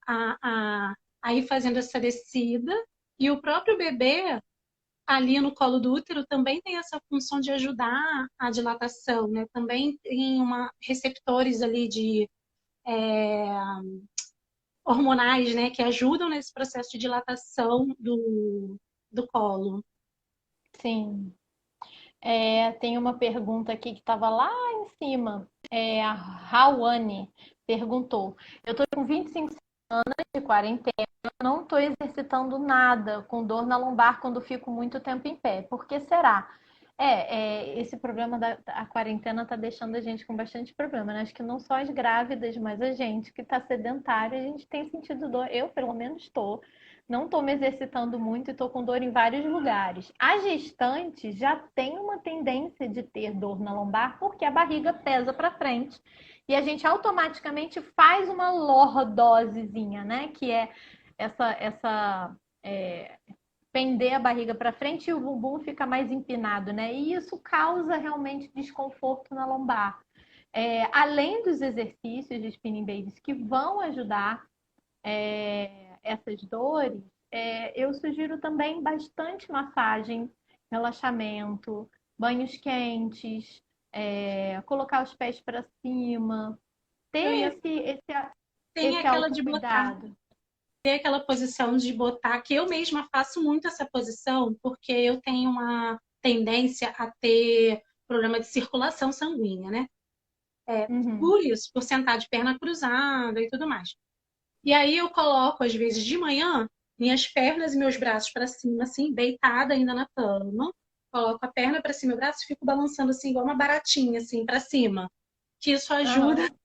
a, a ir fazendo essa descida, e o próprio bebê, ali no colo do útero, também tem essa função de ajudar a dilatação, né? Também tem receptores ali de é, hormonais, né, que ajudam nesse processo de dilatação do colo. Sim. Tem uma pergunta aqui que estava lá em cima. A Rawane perguntou: eu estou com 25 de quarentena, não estou exercitando nada, com dor na lombar quando fico muito tempo em pé. Por que será? Esse problema da quarentena está deixando a gente com bastante problema, né? Acho que não só as grávidas, mas a gente que está sedentária, a gente tem sentido dor. Eu, pelo menos, estou. não estou me exercitando muito e estou com dor em vários lugares. A gestante já tem uma tendência de ter dor na lombar porque a barriga pesa para frente e a gente automaticamente faz uma lordosezinha, né? Que é essa pender a barriga para frente e o bumbum fica mais empinado, né? E isso causa realmente desconforto na lombar. Além dos exercícios de spinning babies que vão ajudar essas dores, eu sugiro também bastante massagem, relaxamento, banhos quentes, colocar os pés para cima, ter Tem esse aquela de botar, autocuidado. tem aquela posição de botar, que eu mesma faço muito essa posição, porque eu tenho uma tendência a ter problema de circulação sanguínea, né? Uhum. Por isso, por sentar de perna cruzada e tudo mais. E aí eu coloco, às vezes, de manhã, minhas pernas e meus braços para cima, assim, deitada ainda na cama. Coloco a perna para cima, o braço e fico balançando assim, igual uma baratinha, assim, para cima. Que isso ajuda Aham.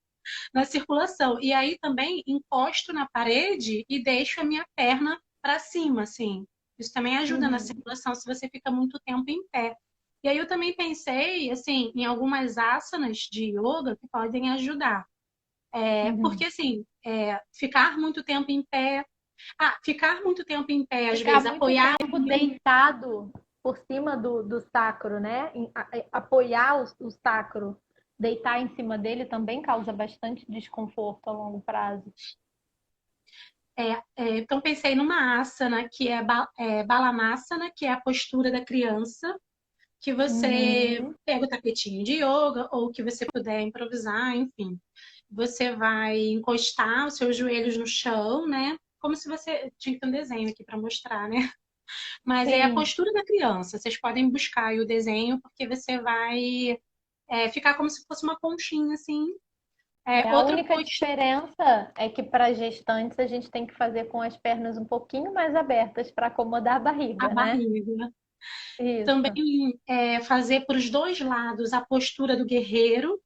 na circulação. E aí também encosto na parede e deixo a minha perna para cima, assim. Isso também ajuda na Uhum. circulação se você fica muito tempo em pé. E aí eu também pensei, assim, em algumas asanas de yoga que podem ajudar. Porque, Uhum. assim, ficar muito tempo em pé. Ficar muito tempo em pé, às Ficar vezes, muito apoiar. tempo deitado por cima do sacro, né? Apoiar o sacro, deitar em cima dele também causa bastante desconforto a longo prazo. Então, pensei numa asana que é Balanasana, que é a postura da criança, que você Uhum. pega o tapetinho de yoga ou que você puder improvisar, enfim. Você vai encostar os seus joelhos no chão, né? Como se você tinha um desenho aqui para mostrar, né? Mas é a Sim, postura da criança. Vocês podem buscar aí o desenho, porque você vai ficar como se fosse uma conchinha, assim. a Outra única postura, diferença é que para gestantes a gente tem que fazer com as pernas um pouquinho mais abertas para acomodar a a barriga, né? barriga. Isso. Também fazer para os dois lados a postura do guerreiro,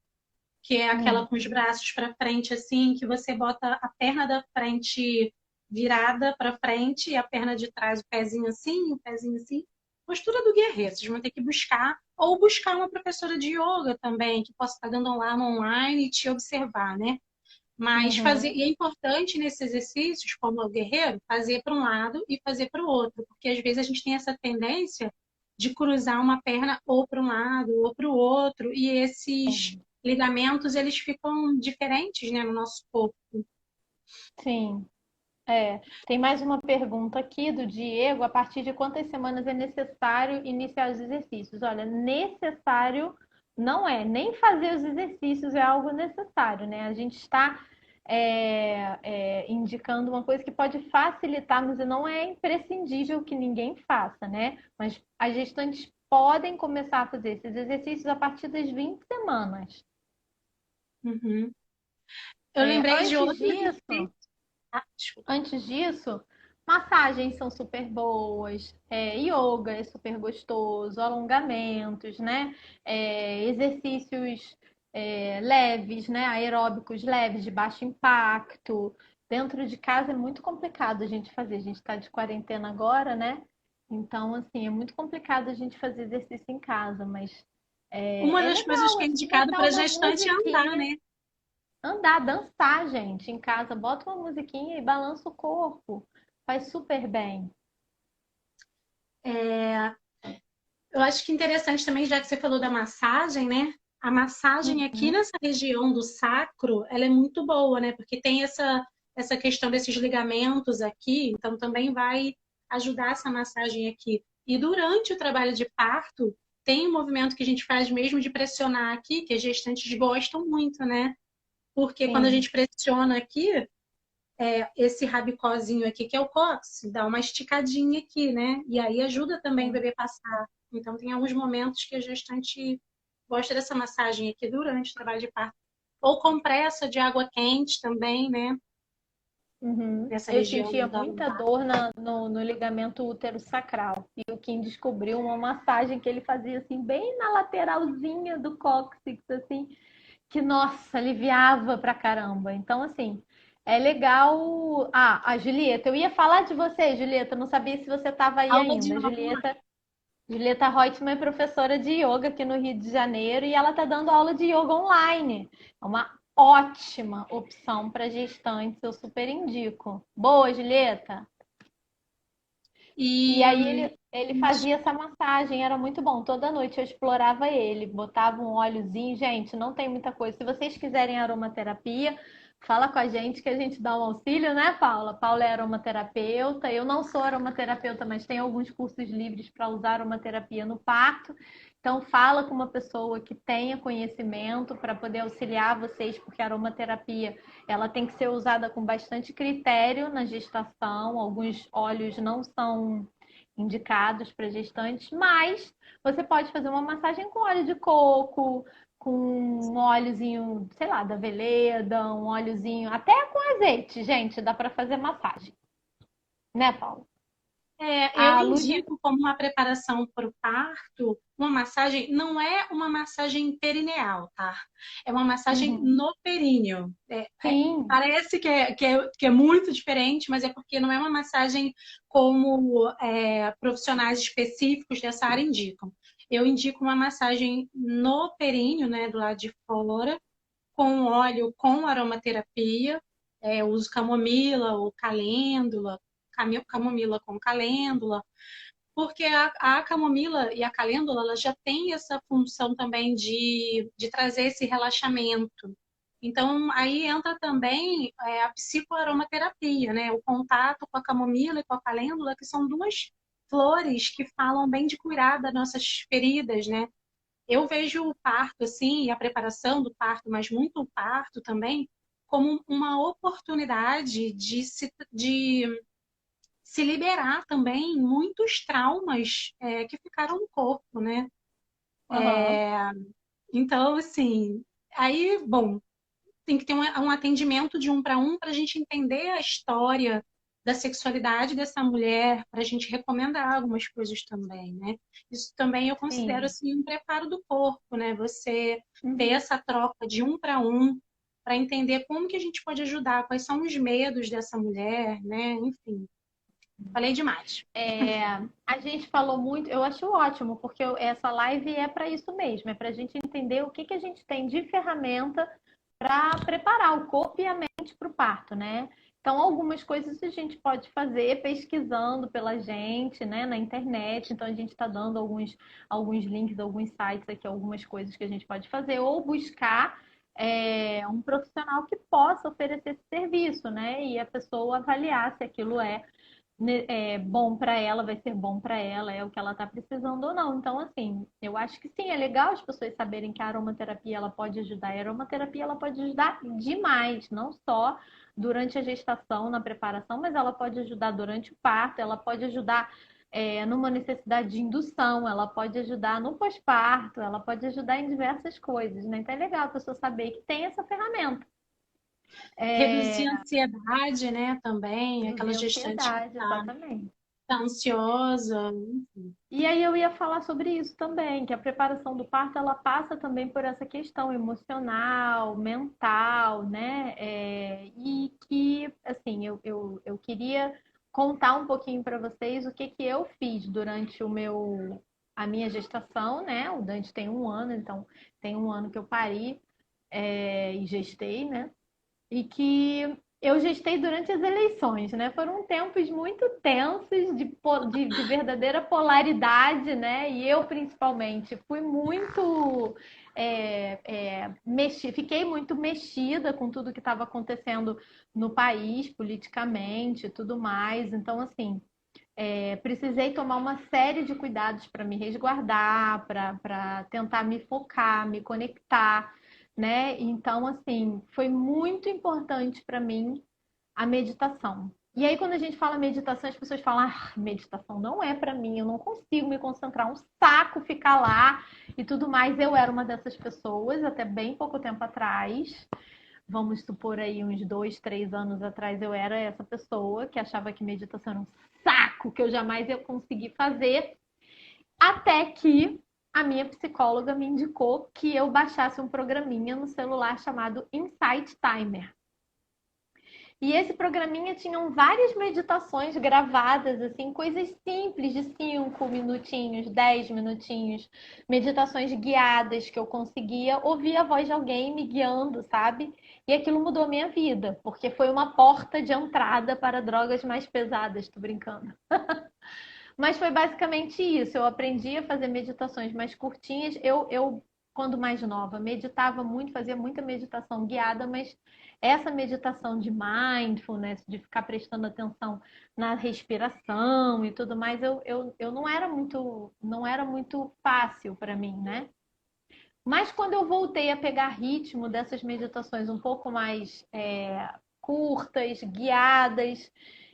que é aquela Hum. com os braços para frente, assim, que você bota a perna da frente virada para frente e a perna de trás, o pezinho assim, o pezinho assim. Postura do guerreiro, vocês vão ter que buscar, ou buscar uma professora de yoga também, que possa estar dando aula online e te observar, né? Mas fazer, Uhum. e é importante nesses exercícios, como o guerreiro, fazer para um lado e fazer para o outro, porque às vezes a gente tem essa tendência de cruzar uma perna ou para um lado ou para o outro, e esses ligamentos eles ficam diferentes, né, no nosso corpo. Sim. Tem mais uma pergunta aqui do Diego. A partir de quantas semanas é necessário iniciar os exercícios? Olha, necessário não é, nem fazer os exercícios é algo necessário, né? A gente está indicando uma coisa que pode facilitar, mas não é imprescindível que ninguém faça, né? Mas as gestantes podem começar a fazer esses exercícios a partir das 20 semanas. Uhum. Eu É, lembrei de antes outro disso, exercício. Desculpa. Antes disso, massagens são super boas, yoga é super gostoso, alongamentos, né? Exercícios leves, né? Aeróbicos leves, de baixo impacto. Dentro de casa é muito complicado a gente fazer. A gente está de quarentena agora, né? Então, assim, é muito complicado a gente fazer exercício em casa, mas Uma é das coisas legal, que é assim, indicado botar para uma gestante é andar, musiquinha. né? Andar, dançar, gente, em casa, bota uma musiquinha e balança o corpo. Faz super bem. É, eu acho que interessante também, já que você falou da massagem, né? A massagem aqui Uhum. nessa região do sacro, ela é muito boa, né? Porque tem essa questão desses ligamentos aqui, então também vai ajudar essa massagem aqui. E durante o trabalho de parto, tem um movimento que a gente faz mesmo de pressionar aqui, que as gestantes gostam muito, né? Porque quando a Sim. gente pressiona aqui, esse rabicózinho aqui, que é o cóccix, dá uma esticadinha aqui, né? E aí ajuda também o Sim. bebê a passar. Então, tem alguns momentos que a gestante gosta dessa massagem aqui durante o trabalho de parto. Ou compressa de água quente também, né? Uhum. Nessa Eu região sentia da muita lombar. dor no ligamento útero-sacral. E o Kim descobriu uma massagem que ele fazia assim, bem na lateralzinha do cóccix, assim, que, nossa, aliviava pra caramba. Então, assim, É legal. Ah, a Julieta, eu ia falar de você, Julieta, não sabia se você estava aí Aula de ainda. yoga. Julieta Reutemann é professora de yoga aqui no Rio de Janeiro e ela está dando aula de yoga online. É uma ótima opção para gestantes, eu super indico. Boa, Julieta! E aí E ele fazia essa massagem, era muito bom. Toda noite eu explorava ele, botava um óleozinho. Gente, não tem muita coisa. Se vocês quiserem aromaterapia, fala com a gente que a gente dá um auxílio, né, Paula? Paula é aromaterapeuta. Eu não sou aromaterapeuta, mas tenho alguns cursos livres para usar aromaterapia no parto. Então, fala com uma pessoa que tenha conhecimento para poder auxiliar vocês, porque a aromaterapia ela tem que ser usada com bastante critério na gestação. Alguns óleos não são indicados para gestantes, mas você pode fazer uma massagem com óleo de coco, com um óleozinho, sei lá, da Veleda, um óleozinho, até com azeite, gente, dá para fazer massagem, né, Paulo? eu A Lúcia, indico como uma preparação para o parto, uma massagem, não é uma massagem perineal, tá? É uma massagem uhum. no períneo. Sim, Parece que é muito diferente, mas é porque não é uma massagem como profissionais específicos dessa área indicam. Eu indico uma massagem no períneo, né, do lado de fora, com óleo, com aromaterapia. Eu uso camomila ou calêndula, camomila com calêndula, porque a camomila e a calêndula ela já tem essa função também de trazer esse relaxamento. Então, aí entra também a psicoaromaterapia, né? O contato com a camomila e com a calêndula, que são duas flores que falam bem de curar das nossas feridas, né? Eu vejo o parto, assim, e a preparação do parto, mas muito o parto também, como uma oportunidade de se liberar também muitos traumas que ficaram no corpo, né? uhum. Então, assim, aí, bom, tem que ter um atendimento de um para a gente entender a história da sexualidade dessa mulher, para a gente recomendar algumas coisas também, né? Isso também eu considero Sim. assim um preparo do corpo, né? Você ter Uhum. essa troca de um para entender como que a gente pode ajudar, quais são os medos dessa mulher, né? Enfim, falei demais. É, a gente falou muito, eu acho ótimo, porque essa live é para isso mesmo, é para a gente entender o que, que a gente tem de ferramenta para preparar o corpo e a mente para o parto, né? Então, algumas coisas a gente pode fazer pesquisando pela gente, né, na internet. Então, a gente está dando alguns links, alguns sites aqui, algumas coisas que a gente pode fazer, ou buscar um profissional que possa oferecer esse serviço, né? E a pessoa avaliar se aquilo é bom para ela, vai ser bom para ela, é o que ela está precisando ou não. Então, assim, eu acho que sim, é legal as pessoas saberem que a aromaterapia ela pode ajudar. A aromaterapia ela pode ajudar demais, não só durante a gestação, na preparação, mas ela pode ajudar durante o parto, ela pode ajudar numa necessidade de indução, ela pode ajudar no pós-parto, ela pode ajudar em diversas coisas, né? Então é legal a pessoa saber que tem essa ferramenta. Reduzir É, a ansiedade, né? Também, aquela reduzir a gestante que ansiedade, está exatamente. ansiosa. E aí eu ia falar sobre isso também, que a preparação do parto ela passa também por essa questão emocional, mental, né? E que, assim, eu queria contar um pouquinho para vocês o que que eu fiz durante a minha gestação, né? O Dante tem 1 ano, então tem 1 ano que eu pari e gestei, né? E que eu gestei durante as eleições, né? Foram tempos muito tensos de verdadeira polaridade, né? E eu, principalmente, fui muito. Fiquei muito mexida com tudo que estava acontecendo no país, politicamente e tudo mais. Então, assim, precisei tomar uma série de cuidados para me resguardar, para tentar me focar, me conectar, né? Então, assim, foi muito importante para mim a meditação. E aí, quando a gente fala meditação, as pessoas falam: ah, meditação não é para mim, eu não consigo me concentrar, um saco ficar lá e tudo mais. Eu era uma dessas pessoas até bem pouco tempo atrás. Vamos supor aí uns 2, 3 anos atrás, eu era essa pessoa que achava que meditação era um saco, que eu jamais ia conseguir fazer, até que a minha psicóloga me indicou que eu baixasse um programinha no celular chamado Insight Timer. E esse programinha tinham várias meditações gravadas, assim, coisas simples de 5 minutinhos, 10 minutinhos, meditações guiadas que eu conseguia ouvir a voz de alguém me guiando, sabe? E aquilo mudou a minha vida, porque foi uma porta de entrada para drogas mais pesadas, tô brincando. Mas foi basicamente isso. Eu aprendi a fazer meditações mais curtinhas. Quando mais nova, meditava muito, fazia muita meditação guiada, mas essa meditação de mindfulness, de ficar prestando atenção na respiração e tudo mais, eu não era muito fácil para mim, né? Mas quando eu voltei a pegar ritmo dessas meditações um pouco mais curtas, guiadas,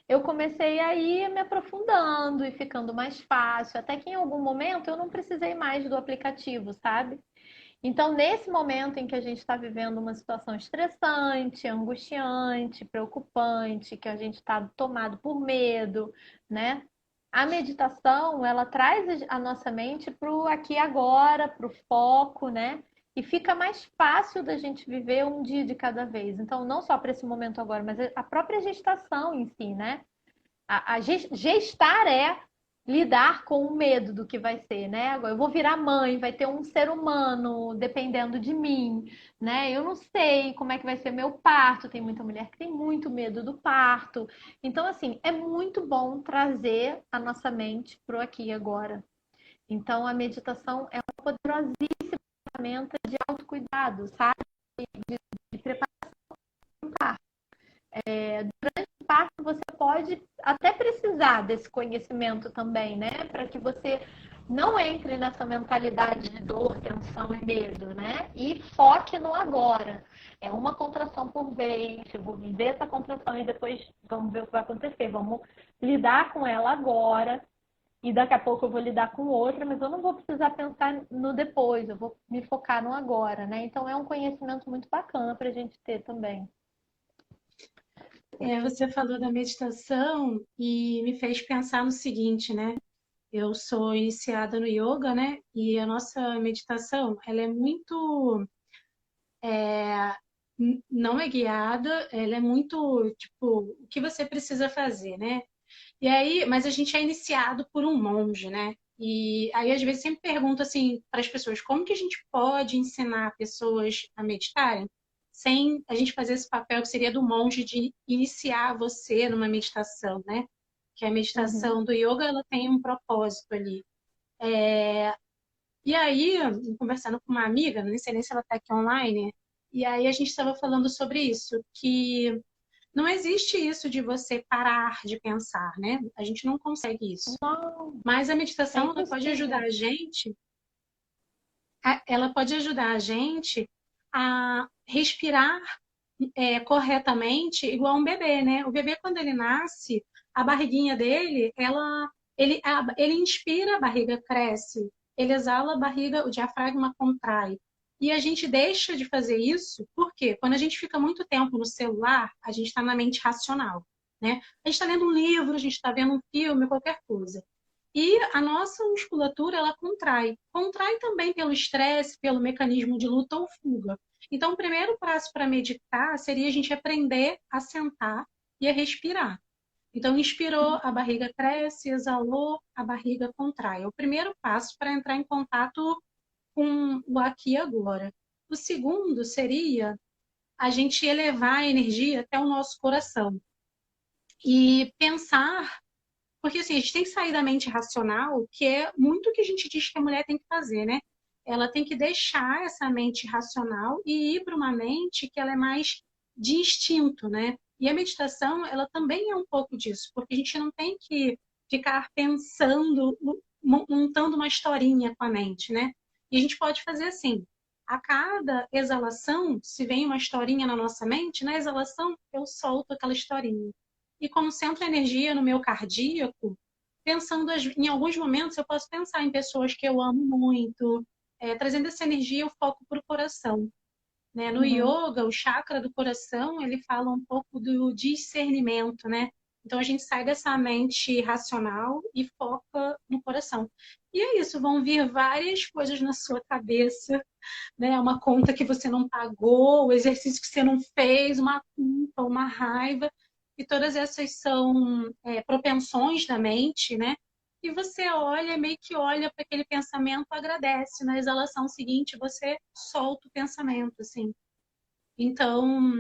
eu comecei a ir me aprofundando e ficando mais fácil, até que em algum momento eu não precisei mais do aplicativo, sabe? Então, nesse momento em que a gente está vivendo uma situação estressante, angustiante, preocupante, que a gente está tomado por medo, né? A meditação, ela traz a nossa mente para o aqui e agora, para o foco, né? E fica mais fácil da gente viver um dia de cada vez. Então, não só para esse momento agora, mas a própria gestação em si, né? Gestar é lidar com o medo do que vai ser, né? Agora eu vou virar mãe, vai ter um ser humano dependendo de mim, né? Eu não sei como é que vai ser meu parto. Tem muita mulher que tem muito medo do parto. Então, assim, é muito bom trazer a nossa mente pro aqui e agora. Então, a meditação é uma poderosíssima ferramenta de autocuidado, sabe? De preparação para o parto. Durante o parto, você pode até precisar desse conhecimento também, né? Para que você não entre nessa mentalidade de dor, tensão e medo, né? E foque no agora. É uma contração por vez, eu vou viver essa contração e depois vamos ver o que vai acontecer. Vamos lidar com ela agora e daqui a pouco eu vou lidar com outra, mas eu não vou precisar pensar no depois, eu vou me focar no agora, né? Então é um conhecimento muito bacana para a gente ter também. Você falou da meditação e me fez pensar no seguinte, né? Eu sou iniciada no yoga, né? E a nossa meditação, ela é muito, não é guiada, ela é muito, tipo, o que você precisa fazer, né? E aí, mas a gente é iniciado por um monge, né? E aí, às vezes, sempre pergunto assim para as pessoas, como que a gente pode ensinar pessoas a meditarem sem a gente fazer esse papel que seria do monge de iniciar você numa meditação, né? Que a meditação do yoga, ela tem um propósito ali. E aí, conversando com uma amiga, não sei nem se ela está aqui online, e aí a gente estava falando sobre isso, que não existe isso de você parar de pensar, né? A gente não consegue isso. Não, Mas a é meditação ela pode ajudar impossível. a gente, ela pode ajudar a gente a respirar corretamente, igual um bebê, né? O bebê, quando ele nasce, a barriguinha dele, ele inspira, a barriga cresce, ele exala, a barriga, o diafragma contrai. E a gente deixa de fazer isso, porque quando a gente fica muito tempo no celular, a gente está na mente racional, né? A gente está lendo um livro, a gente está vendo um filme, qualquer coisa. E a nossa musculatura, ela contrai. Contrai também pelo estresse, pelo mecanismo de luta ou fuga. Então, o primeiro passo para meditar seria a gente aprender a sentar e a respirar. Então, inspirou, a barriga cresce, exalou, a barriga contrai. É o primeiro passo para entrar em contato com o aqui e agora. O segundo seria a gente elevar a energia até o nosso coração e pensar, porque assim, a gente tem que sair da mente racional, que é muito o que a gente diz que a mulher tem que fazer, né? Ela tem que deixar essa mente racional e ir para uma mente que ela é mais de instinto, né? E a meditação, ela também é um pouco disso, porque a gente não tem que ficar pensando, montando uma historinha com a mente, né? E a gente pode fazer assim, a cada exalação, se vem uma historinha na nossa mente, na exalação eu solto aquela historinha. E concentro energia no meu cardíaco, pensando em alguns momentos eu posso pensar em pessoas que eu amo muito, trazendo essa energia, eu foco para o coração. Né? No Uhum. yoga, o chakra do coração, ele fala um pouco do discernimento, né? Então a gente sai dessa mente racional e foca no coração. E é isso, vão vir várias coisas na sua cabeça, né? Uma conta que você não pagou, o exercício que você não fez, uma culpa, uma raiva, e todas essas são propensões da mente, né? E você olha, meio que olha para aquele pensamento, agradece. Na exalação seguinte, você solta o pensamento, assim. Então,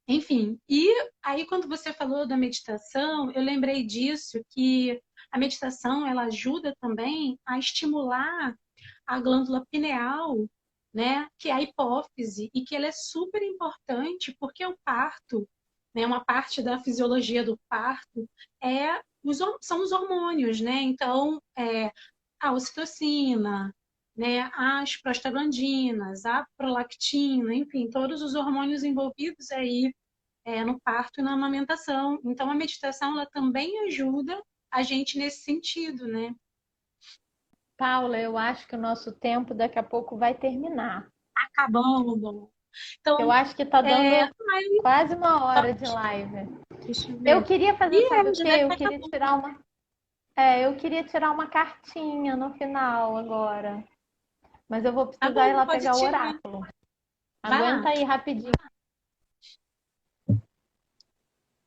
enfim. E aí, quando você falou da meditação, eu lembrei disso, que a meditação, ela ajuda também a estimular a glândula pineal, né, que é a hipófise, e que ela é super importante porque o parto, né, uma parte da fisiologia do parto são os hormônios, né? Então, a ocitocina, né, as prostaglandinas, a prolactina, enfim, todos os hormônios envolvidos aí no parto e na amamentação. Então, a meditação ela também ajuda a gente nesse sentido, né? Paula, eu acho que o nosso tempo daqui a pouco vai terminar. Acabando. Eu Então, acho que tá dando aí, quase uma hora de live. deixa eu Eu ver. queria fazer, E sabe o já quê? deve Eu estar queria acabando. tirar uma, eu queria tirar uma cartinha no final agora. Mas eu vou Tá precisar ir bom, lá pode pegar o tirar. oráculo. Vai Aguenta lá. aí rapidinho.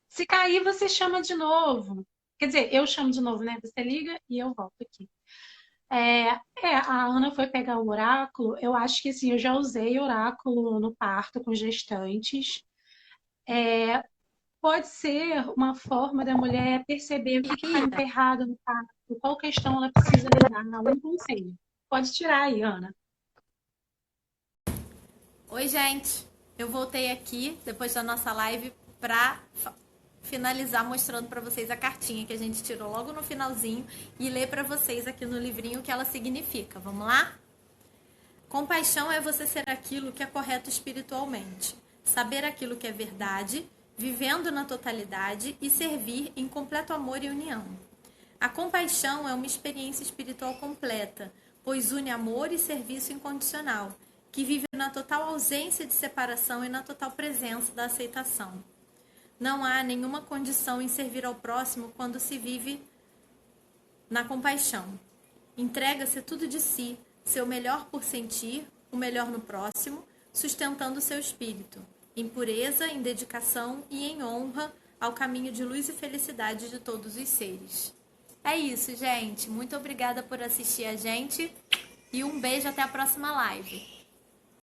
Se cair, você chama de novo. Quer dizer, eu chamo de novo, né? Você liga e eu volto aqui. A Ana foi pegar o oráculo. Eu acho que assim, eu já usei oráculo no parto com gestantes. Pode ser uma forma da mulher perceber o que está emperrado no parto, qual questão ela precisa lidar. Um conselho. Pode tirar aí, Ana. Oi, gente. Eu voltei aqui depois da nossa live para finalizar mostrando para vocês a cartinha que a gente tirou logo no finalzinho e ler para vocês aqui no livrinho o que ela significa. Vamos lá? Compaixão é você ser aquilo que é correto espiritualmente, saber aquilo que é verdade, vivendo na totalidade e servir em completo amor e união. A compaixão é uma experiência espiritual completa, pois une amor e serviço incondicional, que vive na total ausência de separação e na total presença da aceitação. Não há nenhuma condição em servir ao próximo quando se vive na compaixão. Entrega-se tudo de si, seu melhor por sentir, o melhor no próximo, sustentando seu espírito, em pureza, em dedicação e em honra ao caminho de luz e felicidade de todos os seres. É isso, gente. Muito obrigada por assistir a gente e um beijo até a próxima live.